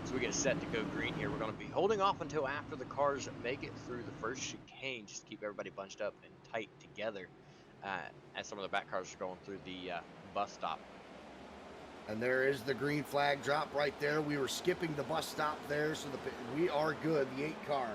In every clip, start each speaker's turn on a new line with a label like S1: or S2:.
S1: So we get set to go green here. We're going to be holding off until after the cars make it through the first chicane, just to keep everybody bunched up and tight together as some of the back cars are going through the bus stop.
S2: And there is the green flag drop right there. We were skipping the bus stop there, so we are good. The 8 car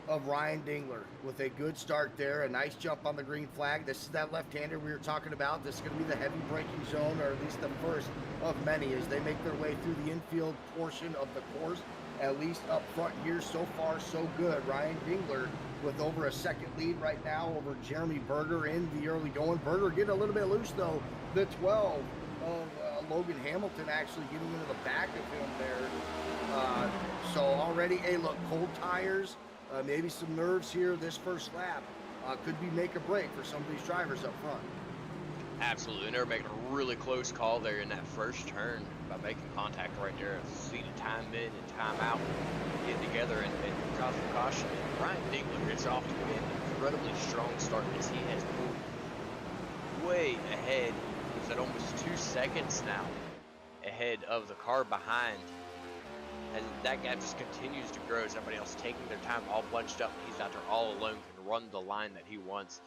S2: of Ryan Dingler with a good start there. A nice jump on the green flag. This is that left-hander we were talking about. This is going to be the heavy braking zone, or at least the first of many, as they make their way through the infield portion of the course. At least up front here, so far so good. Ryan Dingler with over a second lead right now over Jeremy Berger in the early going. Berger getting a little bit loose though. The 12 of Logan Hamilton actually getting into the back of him there. So already, hey, look, cold tires, maybe some nerves here this first lap could be make or break for some of these drivers up front.
S1: Absolutely, and they're making a really close call there in that first turn by making contact right there. See the time in and time out, getting together and cause for caution. And Ryan Dingler gets off to an incredibly strong start as he has pulled way ahead. He's at almost 2 seconds now ahead of the car behind. And that gap just continues to grow as everybody else taking their time, all bunched up. He's out there all alone, can run the line that he wants.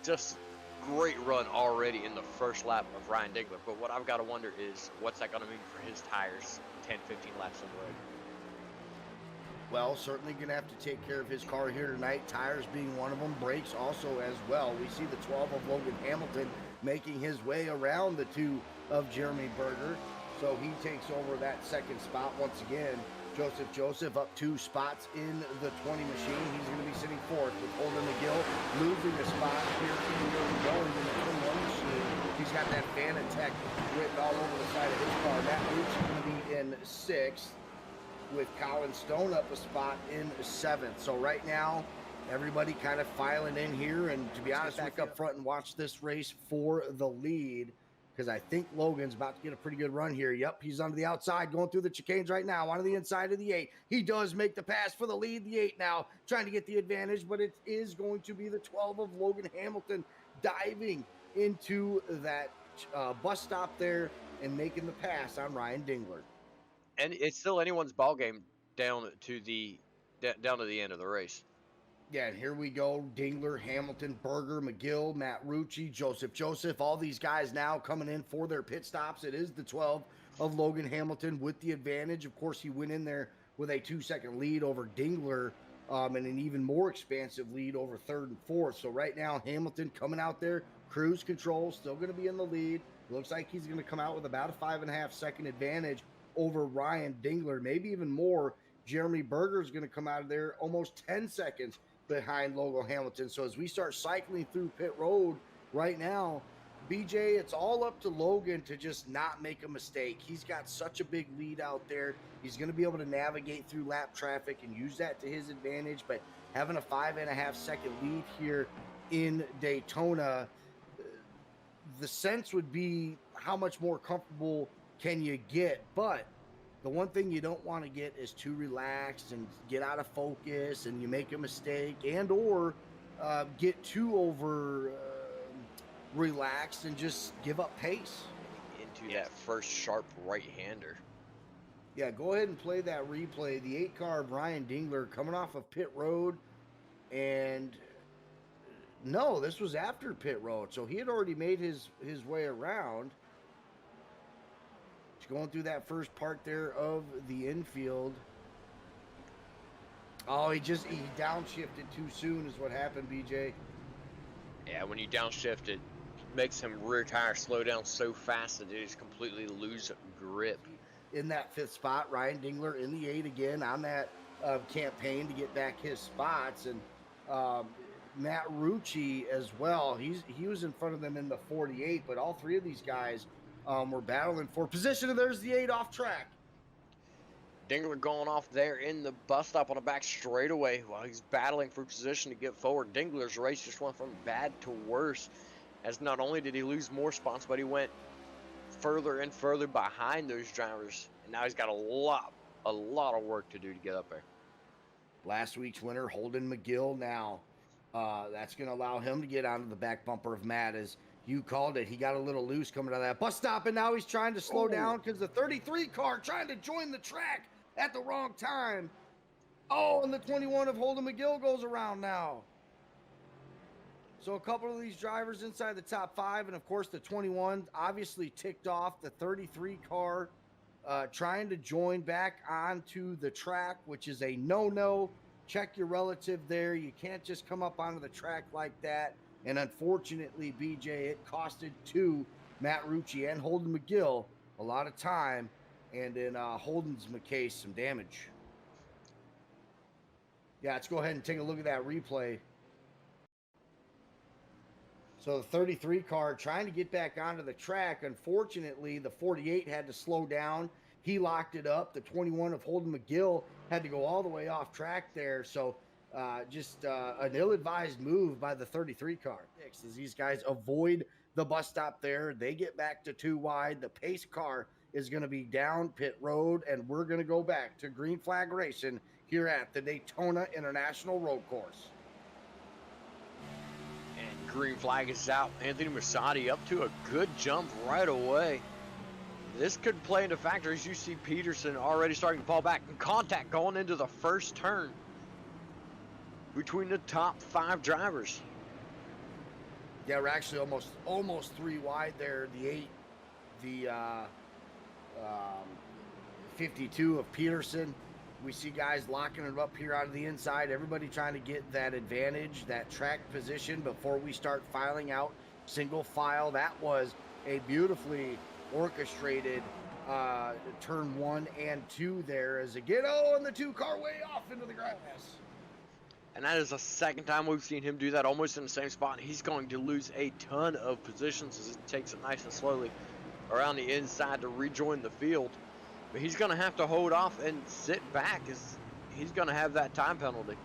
S1: Just great run already in the first lap of Ryan Dingler. But what I've got to wonder is, what's that going to mean for his tires 10, 15 laps on the road?
S2: Well, certainly going to have to take care of his car here tonight. Tires being one of them, brakes also as well. We see the 12 of Logan Hamilton making his way around the 2 of Jeremy Berger. So he takes over that second spot once again. Joseph up 2 spots in the 20 machine. He's going to be sitting 4th with Holden McGill losing a spot here in the early going in the 21 machine. He's got that Fanatec written all over the side of his car. Matt Luke's going to be in 6th with Colin Stone up a spot in 7th. So right now, everybody kind of filing in here. And to be honest, back up front and watch this race for the lead, because I think Logan's about to get a pretty good run here. Yep, he's on the outside, going through the chicanes right now, onto the inside of the 8. He does make the pass for the lead, the 8 now, trying to get the advantage, but it is going to be the 12 of Logan Hamilton diving into that bus stop there and making the pass on Ryan Dingler.
S1: And it's still anyone's ball game down to the end of the race.
S2: Yeah, and here we go. Dingler, Hamilton, Berger, McGill, Matt Rucci, Joseph, all these guys now coming in for their pit stops. It is the 12 of Logan Hamilton with the advantage. Of course, he went in there with a 2-second lead over Dingler and an even more expansive lead over 3rd and 4th. So right now, Hamilton coming out there, cruise control, still going to be in the lead. Looks like he's going to come out with about a 5.5-second advantage over Ryan Dingler, maybe even more. Jeremy Berger is going to come out of there almost 10 seconds behind Logan Hamilton. So as we start cycling through pit road right now, BJ, it's all up to Logan to just not make a mistake. He's got such a big lead out there. He's going to be able to navigate through lap traffic and use that to his advantage. But having a 5.5-second lead here in Daytona, the sense would be how much more comfortable can you get? But the one thing you don't want to get is too relaxed and get out of focus and you make a mistake and or get too over relaxed and just give up pace.
S1: Into that first sharp right-hander.
S2: Yeah, go ahead and play that replay. The 8 car of Ryan Dingler coming off of pit road, and no, this was after pit road. So he had already made his way around. Going through that first part there of the infield. Oh, he downshifted too soon is what happened, BJ.
S1: Yeah, when you downshift, it makes him rear tire slow down so fast that they just completely lose grip.
S2: In that 5th spot, Ryan Dingler in the 8 again on that campaign to get back his spots. And Matt Rucci as well. He was in front of them in the 48, but all 3 of these guys we're battling for position, and there's the 8 off track.
S1: Dingler going off there in the bus stop on the back straightaway while he's battling for position to get forward. Dingler's race just went from bad to worse, as not only did he lose more spots, but he went further and further behind those drivers, and now he's got a lot of work to do to get up there.
S2: Last week's winner, Holden McGill, now that's going to allow him to get onto the back bumper of Matt as You called it. He got a little loose coming out of that bus stop, and now he's trying to slow down because the 33 car trying to join the track at the wrong time. Oh, and the 21 of Holden McGill goes around now. So a couple of these drivers inside the top 5, and of course the 21 obviously ticked off. The 33 car trying to join back onto the track, which is a no-no. Check your relative there. You can't just come up onto the track like that. And unfortunately, BJ, it costed Matt Rucci and Holden McGill a lot of time, and in Holden's case, some damage. Yeah, let's go ahead and take a look at that replay. So the 33 car trying to get back onto the track. Unfortunately, the 48 had to slow down. He locked it up. The 21 of Holden McGill had to go all the way off track there. So just an ill-advised move by the 33 car. As these guys avoid the bus stop there, they get back to 2 wide. The pace car is going to be down pit road, and we're going to go back to green flag racing here at the Daytona International Road Course.
S1: And green flag is out. Anthony Massotti up to a good jump right away. This could play into factor as you see Peterson already starting to fall back in contact going into the first turn between the top 5 drivers.
S2: Yeah, we're actually almost 3 wide there. The 8, the 52 of Peterson. We see guys locking it up here on the inside. Everybody trying to get that advantage, that track position before we start filing out single file. That was a beautifully orchestrated turn 1 and 2 there as again. Oh, and the 2 car way off into the grass.
S1: And that is the second time we've seen him do that, almost in the same spot. He's going to lose a ton of positions as he takes it nice and slowly around the inside to rejoin the field. But he's going to have to hold off and sit back as he's going to have that time penalty.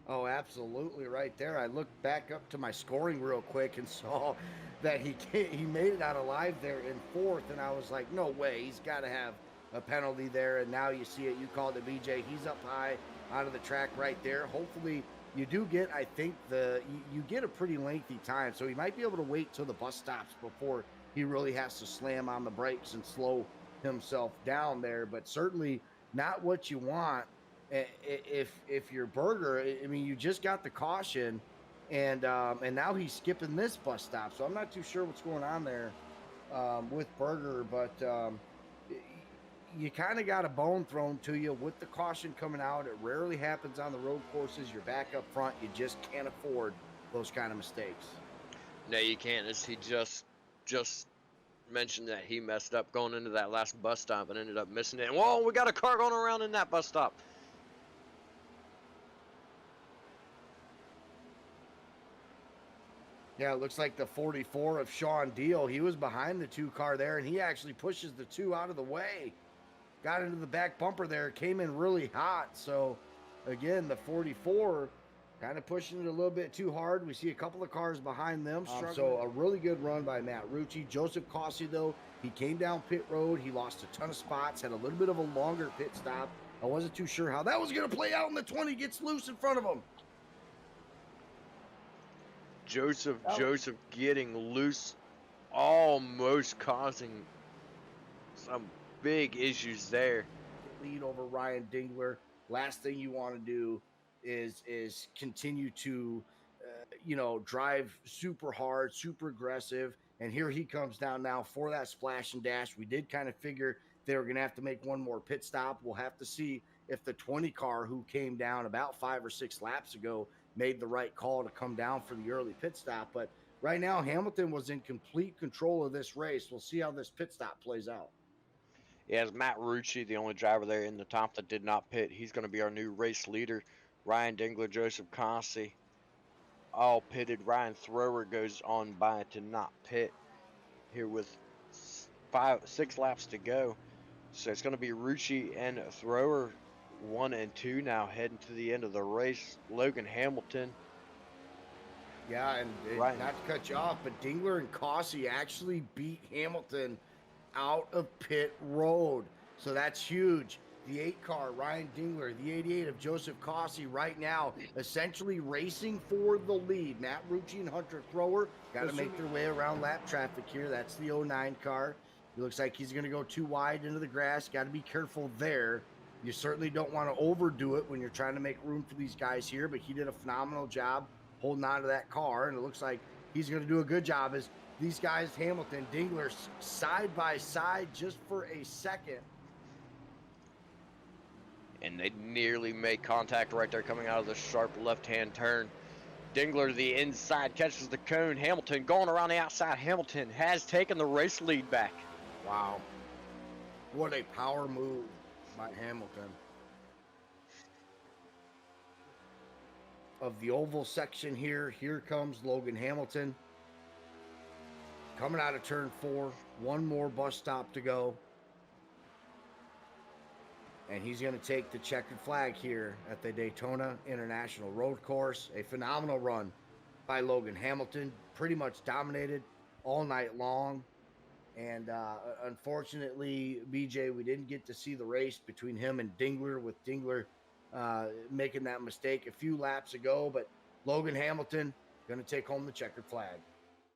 S2: Oh, absolutely right there. I looked back up to my scoring real quick and saw that he made it out alive there in 4th, and I was like, no way, he's got to have a penalty there. And now you see it. You called it, BJ. He's up high out of the track right there. Hopefully you do get, I think, you get a pretty lengthy time, so he might be able to wait till the bus stops before he really has to slam on the brakes and slow himself down there. But certainly not what you want if you're Berger. I mean, you just got the caution, and now he's skipping this bus stop, so I'm not too sure what's going on there with Berger, but you kind of got a bone thrown to you with the caution coming out. It rarely happens on the road courses. You're back up front. You just can't afford those kind of mistakes.
S1: No, you can't. He just mentioned that he messed up going into that last bus stop and ended up missing it. And, whoa, we got a car going around in that bus stop.
S2: Yeah, it looks like the 44 of Sean Deal. He was behind the 2 car there, and he actually pushes the 2 out of the way. Got into the back bumper there, came in really hot. So, again, the 44 kind of pushing it a little bit too hard. We see a couple of cars behind them. So, a really good run by Matt Rucci. Joseph Cossi, though, he came down pit road. He lost a ton of spots, had a little bit of a longer pit stop. I wasn't too sure how that was going to play out, and the 20 gets loose in front of him.
S1: Joseph getting loose, almost causing some big issues there.
S2: Lead over Ryan Dingler. Last thing you want to do is continue to drive super hard, super aggressive. And here he comes down now for that splash and dash. We did kind of figure they were going to have to make one more pit stop. We'll have to see if the 20 car who came down about 5 or 6 laps ago made the right call to come down for the early pit stop. But right now, Hamilton was in complete control of this race. We'll see how this pit stop plays out.
S1: Yeah, it's Matt Rucci, the only driver there in the top that did not pit. He's going to be our new race leader. Ryan Dingler, Joseph Cossi, all pitted. Ryan Thrower goes on by to not pit here with 6 laps to go. So it's going to be Rucci and Thrower 1 and 2 now heading to the end of the race. Logan Hamilton.
S2: Yeah, and
S1: right.
S2: Not to cut you off, but Dingler and Cossi actually beat Hamilton out of pit road. So that's huge. the 8 car, Ryan Dingler, the 88 of Joseph Cossey right now, essentially racing for the lead. Matt Rucci and Hunter Thrower got to make their way around lap traffic here. That's the 09 car. It looks like he's going to go too wide into the grass. Got to be careful there. You certainly don't want to overdo it when you're trying to make room for these guys here, but he did a phenomenal job holding on to that car, and it looks like he's going to do a good job as these guys, Hamilton, Dingler, side by side just for a second.
S1: And they nearly make contact right there coming out of the sharp left-hand turn. Dingler to the inside, catches the cone. Hamilton going around the outside. Hamilton has taken the race lead back.
S2: Wow. What a power move by Hamilton. Of the oval section here comes Logan Hamilton. Coming out of turn 4. One more bus stop to go. And he's going to take the checkered flag here at the Daytona International Road Course. A phenomenal run by Logan Hamilton. Pretty much dominated all night long. And unfortunately, BJ, we didn't get to see the race between him and Dingler, with Dingler making that mistake a few laps ago. But Logan Hamilton going to take home the checkered flag.